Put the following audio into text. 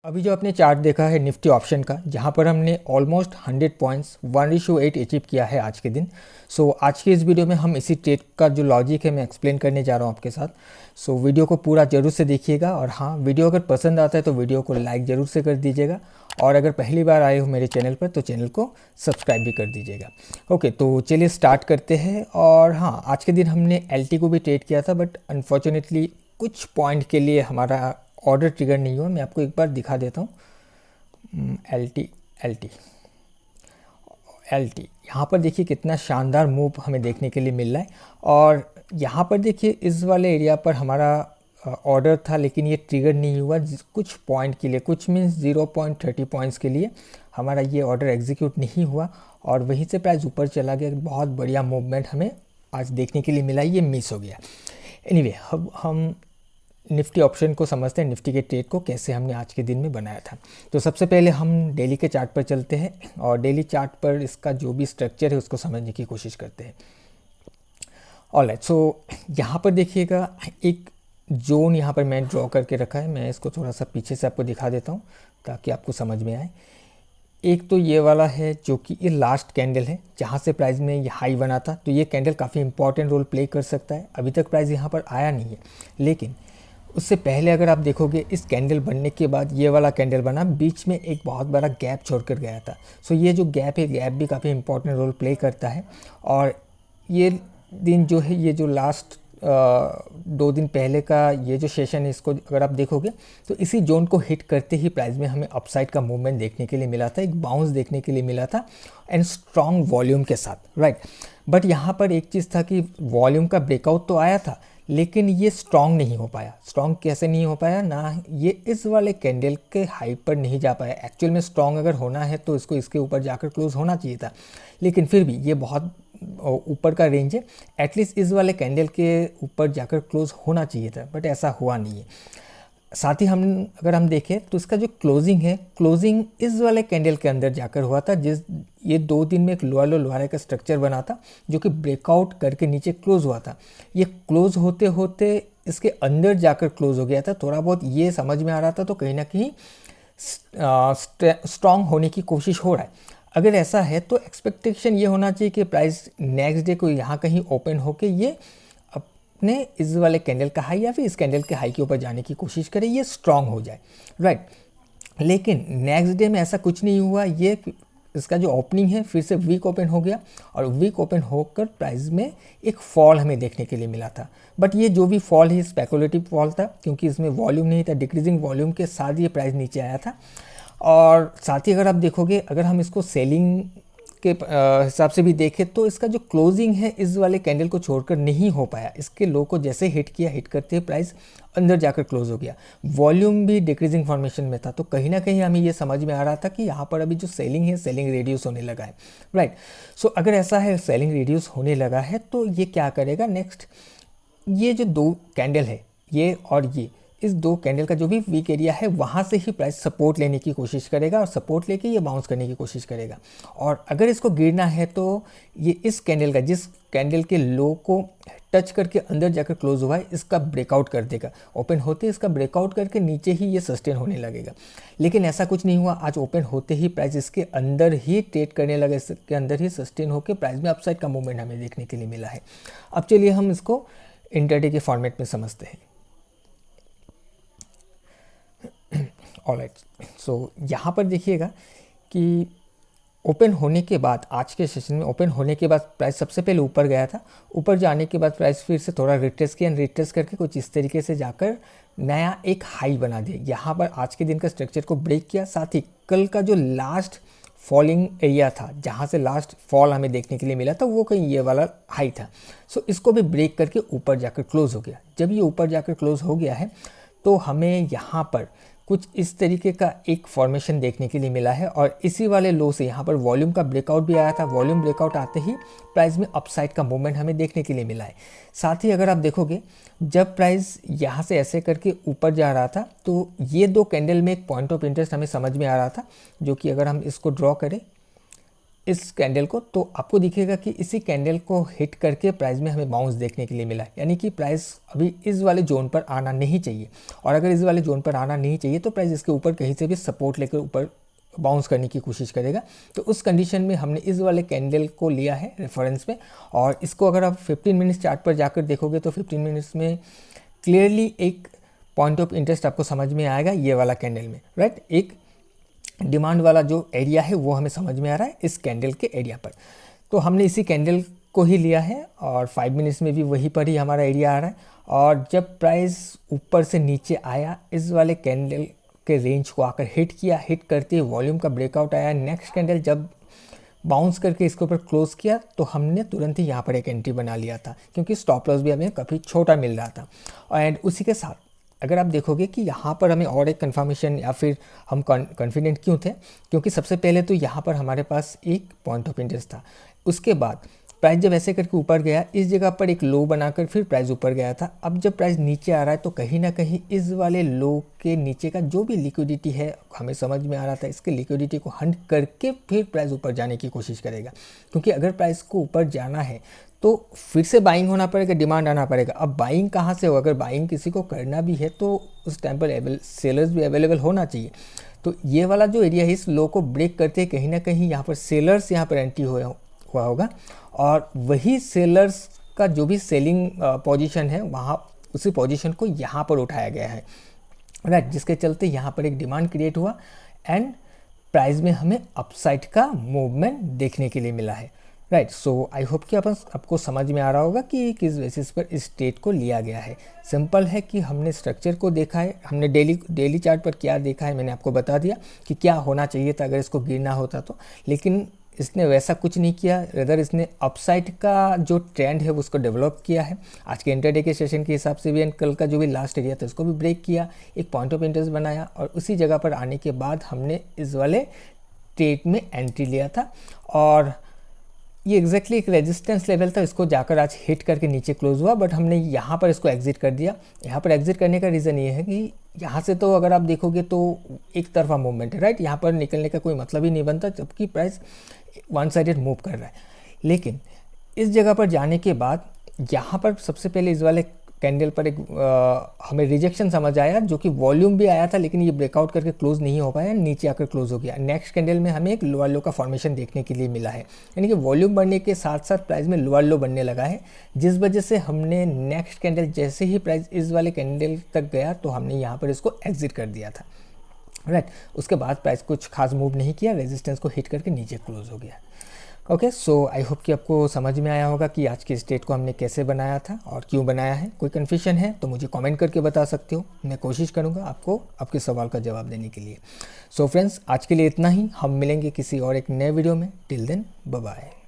अभी जो आपने चार्ट देखा है निफ्टी ऑप्शन का, जहां पर हमने ऑलमोस्ट 100 पॉइंट्स 1:8 अचीव किया है आज के दिन। आज के इस वीडियो में हम इसी ट्रेड का जो लॉजिक है मैं एक्सप्लेन करने जा रहा हूं आपके साथ। वीडियो को पूरा जरूर से देखिएगा, और हाँ, वीडियो अगर पसंद आता है तो वीडियो को लाइक ज़रूर से कर दीजिएगा, और अगर पहली बार आए हो मेरे चैनल पर तो चैनल को सब्सक्राइब भी कर दीजिएगा। ओके, तो चलिए स्टार्ट करते हैं। और हाँ, आज के दिन हमने LT को भी ट्रेड किया था, बट अनफॉर्चुनेटली कुछ पॉइंट के लिए हमारा ऑर्डर ट्रिगर नहीं हुआ। मैं आपको एक बार दिखा देता हूँ। एल टी यहाँ पर देखिए कितना शानदार मूव हमें देखने के लिए मिल रहा है। और यहाँ पर देखिए इस वाले एरिया पर हमारा ऑर्डर था, लेकिन ये ट्रिगर नहीं हुआ। कुछ पॉइंट के लिए, कुछ मीन्स 0.30 पॉइंट्स के लिए हमारा ये ऑर्डर एग्जीक्यूट नहीं हुआ, और वहीं से प्राइस ऊपर चला गया। बहुत बढ़िया मूवमेंट हमें आज देखने के लिए मिला, ये मिस हो गया। एनीवे, अब हम निफ्टी ऑप्शन को समझते हैं, निफ्टी के ट्रेड को कैसे हमने आज के दिन में बनाया था। तो सबसे पहले हम डेली के चार्ट पर चलते हैं, और डेली चार्ट पर इसका जो भी स्ट्रक्चर है उसको समझने की कोशिश करते हैं। ऑलराइट, यहाँ पर देखिएगा एक जोन यहाँ पर मैं ड्रॉ करके रखा है। मैं इसको थोड़ा सा पीछे से आपको दिखा देता हूँ ताकि आपको समझ में आए। एक तो ये वाला है जो कि ये लास्ट कैंडल है, जहाँ से प्राइस में ये हाई बना था। तो ये कैंडल काफ़ी इंपॉर्टेंट रोल प्ले कर सकता है। अभी तक प्राइस यहाँ पर आया नहीं है, लेकिन उससे पहले अगर आप देखोगे इस कैंडल बनने के बाद ये वाला कैंडल बना, बीच में एक बहुत बड़ा गैप छोड़कर गया था। ये जो गैप है, गैप भी काफ़ी इंपॉर्टेंट रोल प्ले करता है। और ये दिन जो है, ये जो लास्ट 2 दिन पहले का ये जो सेशन है, इसको अगर आप देखोगे तो इसी जोन को हिट करते ही प्राइस में हमें अपसाइड का मूवमेंट देखने के लिए मिला था, एक बाउंस देखने के लिए मिला था, एंड स्ट्रॉन्ग वॉल्यूम के साथ, राइट। बट यहाँ पर एक चीज़ था कि वॉल्यूम का ब्रेकआउट तो आया था, लेकिन ये स्ट्रॉन्ग नहीं हो पाया। स्ट्रॉन्ग कैसे नहीं हो पाया ना, ये इस वाले कैंडल के हाई पर नहीं जा पाया। एक्चुअल में स्ट्रॉन्ग अगर होना है तो इसको इसके ऊपर जाकर क्लोज होना चाहिए था, लेकिन फिर भी ये बहुत ऊपर का रेंज है। एटलीस्ट इस वाले कैंडल के ऊपर जाकर क्लोज होना चाहिए था, बट ऐसा हुआ नहीं है। साथ ही अगर हम देखें तो इसका जो क्लोजिंग है, क्लोजिंग इस वाले कैंडल के अंदर जाकर हुआ था। ये 2 दिन में एक लोअर लो लोअर का स्ट्रक्चर बना था, जो कि ब्रेकआउट करके नीचे क्लोज हुआ था। ये क्लोज होते होते इसके अंदर जाकर क्लोज हो गया था। थोड़ा बहुत ये समझ में आ रहा था, तो कहीं ना कहीं स्ट्रॉन्ग होने की कोशिश हो रहा है। अगर ऐसा है तो एक्सपेक्टेशन ये होना चाहिए कि प्राइस नेक्स्ट डे को यहाँ कहीं ओपन होके ये अपने इस वाले कैंडल का हाई या फिर इस कैंडल के हाई के ऊपर जाने की कोशिश करे, ये स्ट्रॉन्ग हो जाए, राइट। लेकिन नेक्स्ट डे में ऐसा कुछ नहीं हुआ। ये इसका जो ओपनिंग है फिर से वीक ओपन हो गया, और वीक ओपन होकर प्राइस में एक फॉल हमें देखने के लिए मिला था। बट ये जो भी फॉल है स्पेकुलेटिव फॉल था, क्योंकि इसमें वॉल्यूम नहीं था। डिक्रीजिंग वॉल्यूम के साथ ये प्राइस नीचे आया था। और साथ ही अगर आप देखोगे, अगर हम इसको सेलिंग के हिसाब से भी देखें तो इसका जो क्लोजिंग है इस वाले कैंडल को छोड़कर नहीं हो पाया। इसके लो को जैसे हिट किया, हिट करते ही प्राइस अंदर जाकर क्लोज हो गया। वॉल्यूम भी डिक्रीजिंग फॉर्मेशन में था, तो कहीं ना कहीं हमें ये समझ में आ रहा था कि यहाँ पर अभी जो सेलिंग है, सेलिंग रिड्यूस होने लगा है, राइट। अगर ऐसा है, सेलिंग रिड्यूस होने लगा है, तो ये क्या करेगा नेक्स्ट, ये जो 2 कैंडल है, ये और ये, इस 2 कैंडल का जो भी वीक एरिया है वहाँ से ही प्राइस सपोर्ट लेने की कोशिश करेगा, और सपोर्ट लेके ये बाउंस करने की कोशिश करेगा। और अगर इसको गिरना है तो ये इस कैंडल का, जिस कैंडल के लो को टच करके अंदर जाकर क्लोज हुआ है, इसका ब्रेकआउट कर देगा। ओपन होते इसका ब्रेकआउट करके नीचे ही ये सस्टेन होने लगेगा। लेकिन ऐसा कुछ नहीं हुआ। आज ओपन होते ही प्राइस इसके अंदर ही ट्रेड करने लगा, इसके अंदर ही सस्टेन होकर प्राइस में अपसाइड का मूवमेंट हमें देखने के लिए मिला है। अब चलिए हम इसको इंट्राडे के फॉर्मेट में समझते हैं। ऑलराइट, यहाँ पर देखिएगा कि ओपन होने के बाद, आज के सेशन में ओपन होने के बाद प्राइस सबसे पहले ऊपर गया था। ऊपर जाने के बाद प्राइस फिर से थोड़ा रिट्रेस किया, रिट्रेस करके कुछ इस तरीके से जाकर नया एक हाई बना दिया। यहाँ पर आज के दिन का स्ट्रक्चर को ब्रेक किया। साथ ही कल का जो लास्ट फॉलिंग एरिया था, जहाँ से लास्ट फॉल हमें देखने के लिए मिला था, वो कहीं ये वाला हाई था। इसको भी ब्रेक करके ऊपर जाकर क्लोज हो गया। जब ये ऊपर जाकर क्लोज हो गया है तो हमें यहाँ पर कुछ इस तरीके का एक फॉर्मेशन देखने के लिए मिला है, और इसी वाले लो से यहाँ पर वॉल्यूम का ब्रेकआउट भी आया था। वॉल्यूम ब्रेकआउट आते ही प्राइस में अपसाइड का मूवमेंट हमें देखने के लिए मिला है। साथ ही अगर आप देखोगे, जब प्राइस यहाँ से ऐसे करके ऊपर जा रहा था, तो ये 2 कैंडल में एक पॉइंट ऑफ इंटरेस्ट हमें समझ में आ रहा था, जो कि अगर हम इसको ड्रॉ करें, इस कैंडल को, तो आपको दिखेगा कि इसी कैंडल को हिट करके प्राइस में हमें बाउंस देखने के लिए मिला, यानी कि प्राइस अभी इस वाले जोन पर आना नहीं चाहिए। और अगर इस वाले जोन पर आना नहीं चाहिए तो प्राइस इसके ऊपर कहीं से भी सपोर्ट लेकर ऊपर बाउंस करने की कोशिश करेगा। तो उस कंडीशन में हमने इस वाले कैंडल को लिया है रेफरेंस में, और इसको अगर आप 15 मिनट्स चार्ट पर जाकर देखोगे तो 15 मिनट्स में क्लियरली एक पॉइंट ऑफ इंटरेस्ट आपको समझ में आएगा ये वाला कैंडल में, राइट। एक डिमांड वाला जो एरिया है वो हमें समझ में आ रहा है इस कैंडल के एरिया पर। तो हमने इसी कैंडल को ही लिया है और 5 मिनट्स में भी वहीं पर ही हमारा एरिया आ रहा है। और जब प्राइस ऊपर से नीचे आया, इस वाले कैंडल के रेंज को आकर हिट किया, हिट करते ही वॉल्यूम का ब्रेकआउट आया। नेक्स्ट कैंडल जब बाउंस करके इसके ऊपर क्लोज किया तो हमने तुरंत ही यहाँ पर एक एंट्री बना लिया था, क्योंकि स्टॉप लॉस भी हमें काफ़ी छोटा मिल रहा था। एंड उसी के साथ अगर आप देखोगे कि यहाँ पर हमें और एक कन्फर्मेशन, या फिर हम कॉन्फिडेंट क्यों थे, क्योंकि सबसे पहले तो यहाँ पर हमारे पास एक पॉइंट ऑफ इंटरेस्ट था। उसके बाद प्राइस जब ऐसे करके ऊपर गया, इस जगह पर एक लो बनाकर फिर प्राइस ऊपर गया था। अब जब प्राइस नीचे आ रहा है तो कहीं ना कहीं इस वाले लो के नीचे का जो भी लिक्विडिटी है, हमें समझ में आ रहा था इसके लिक्विडिटी को हंट करके फिर प्राइस ऊपर जाने की कोशिश करेगा। क्योंकि अगर प्राइस को ऊपर जाना है तो फिर से बाइंग होना पड़ेगा, डिमांड आना पड़ेगा। अब बाइंग कहाँ से हो? अगर बाइंग किसी को करना भी है तो उस टाइम पर सेलर्स भी अवेलेबल होना चाहिए। तो ये वाला जो एरिया है, इस लो को ब्रेक करते कहीं ना कहीं यहाँ पर सेलर्स यहाँ पर एंट्री हुआ होगा, और वही सेलर्स का जो भी सेलिंग पोजीशन है वहाँ उसी पोजीशन को यहाँ पर उठाया गया है, राइट। जिसके चलते यहाँ पर एक डिमांड क्रिएट हुआ एंड प्राइस में हमें अपसाइड का मूवमेंट देखने के लिए मिला है, राइट। सो आई होप कि आपको समझ में आ रहा होगा कि किस बेसिस पर इस स्टेट को लिया गया है। सिंपल है कि हमने स्ट्रक्चर को देखा है, हमने डेली चार्ट पर क्या देखा है, मैंने आपको बता दिया कि क्या होना चाहिए था अगर इसको गिरना होता तो, लेकिन इसने वैसा कुछ नहीं किया। रेदर इसने अपसाइड का जो ट्रेंड है उसको डेवलप किया है आज के इंटरडे के सेशन के हिसाब से भी, एंड कल का जो भी लास्ट एरिया था उसको भी ब्रेक किया, एक पॉइंट ऑफ इंटरेस्ट बनाया, और उसी जगह पर आने के बाद हमने इस वाले ट्रेड में एंट्री लिया था। और ये एग्जैक्टली एक रेजिस्टेंस लेवल था, इसको जाकर आज हिट करके नीचे क्लोज हुआ, बट हमने यहाँ पर इसको एग्जिट कर दिया। यहाँ पर एग्जिट करने का रीज़न ये है कि यहाँ से तो अगर आप देखोगे तो एक तरफा मूवमेंट है, राइट। यहाँ पर निकलने का कोई मतलब ही नहीं बनता, जबकि प्राइस वन साइडेड मूव कर रहा है। लेकिन इस जगह पर जाने के बाद यहाँ पर सबसे पहले इस वाले कैंडल पर एक हमें रिजेक्शन समझ आया, जो कि वॉल्यूम भी आया था, लेकिन ये ब्रेकआउट करके क्लोज नहीं हो पाया, नीचे आकर क्लोज हो गया। नेक्स्ट कैंडल में हमें एक लोअर लो का फॉर्मेशन देखने के लिए मिला है, यानी कि वॉल्यूम बढ़ने के साथ साथ प्राइस में लोअर लो बनने लगा है, जिस वजह से हमने नेक्स्ट कैंडल जैसे ही प्राइस इस वाले कैंडल तक गया तो हमने यहाँ पर इसको एग्जिट कर दिया था, राइट। उसके बाद प्राइस कुछ खास मूव नहीं किया, रेजिस्टेंस को हिट करके नीचे क्लोज हो गया। ओके, सो आई होप कि आपको समझ में आया होगा कि आज के स्टेट को हमने कैसे बनाया था और क्यों बनाया है। कोई कन्फ्यूजन है तो मुझे कमेंट करके बता सकते हो, मैं कोशिश करूँगा आपको आपके सवाल का जवाब देने के लिए। सो फ्रेंड्स, आज के लिए इतना ही, हम मिलेंगे किसी और एक नए वीडियो में। Till then, bye bye.